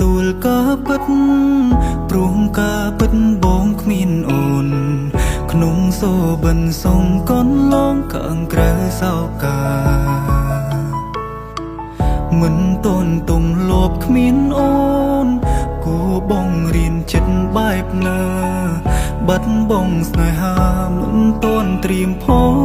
ទូលក៏ពិតព្រោះក៏ពិតបងគ្មានអូនក្នុងសូបិនសងកនឡងខាងក្រៅសោកាមិនតនតុងលបគ្មានអូនគួបងរៀនចិត្តបែបណាបាត់បងស្នេហាមិនតនត្រៀមផង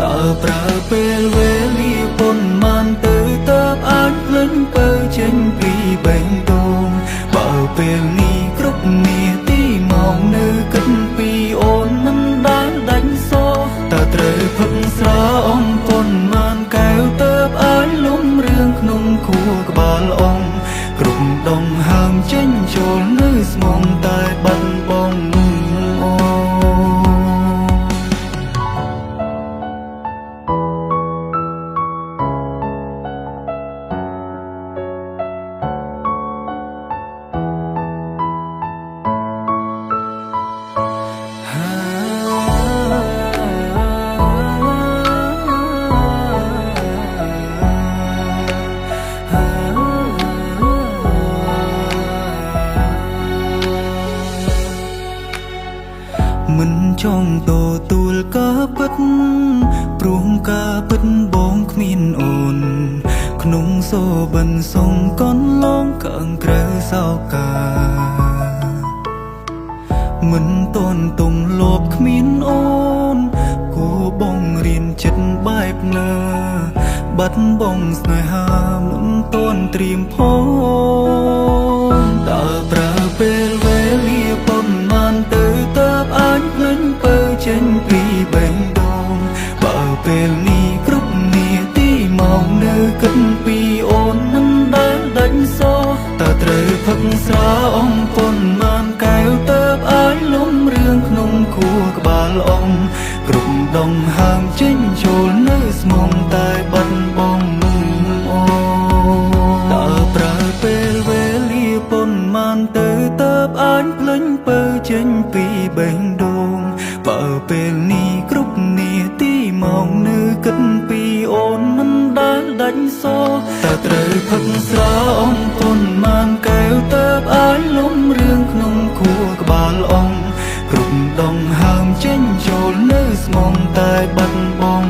តើប្រើពេលវេលាប៉ុន្មានទៅតើអាចភ្លេចបើចេញពីបេះដូងបើពេលនេះគ្រប់នាទីមកនៅគិតពីអូនមិនដែលដាច់សោតើត្រូវផឹកស្រាអំប៉ុន្មានកែវតើអាចលំរឿងក្នុងខួរក្បាលអងគ្រប់ដងហើមចេញចូលនៅស្មងតែបាត់បងមិនចង់តទូលក៏ពិតព្រោះក៏ពិតបងគ្មានអូនក្នុងសូបិនសងកនឡងខាងក្រៅសោកាមិនតនតុងលបគ្មានអូនគួបងរៀនចិត្តបែបណាបាត់បងស្នេហាមិនតនត្រៀមផងតើប្រើពេលវេលាប៉ុន្មានទៅតើអាចភ្លេចបើចេញពីបេះដូងបើពេលនេះគ្រប់នាទីមកនៅគិតពីអូនមិនដែលដាច់សោតើត្រូវផឹកស្រាអំប៉ុន្មានកែវតើអាចលំរឿងក្នុងខួរក្បាលអងគ្រប់ដងហើមចេញចូលនៅស្មងតែបាត់បងអូតើប្រើពេលវេលាប៉ុន្មានទៅតើអាចភ្លេចបើចេញពីបេះដូងបើពេលនេះគ្រប់នាទីមកនៅគិតពីអូនមិនដែលដាច់សោតើត្រូវផឹកស្រាអំប៉ុន្មានកែវតើអាចលំរឿងក្នុងខួរក្បាលអងគ្រប់ដងហើមចេញចូលនៅស្មងតែបាត់បង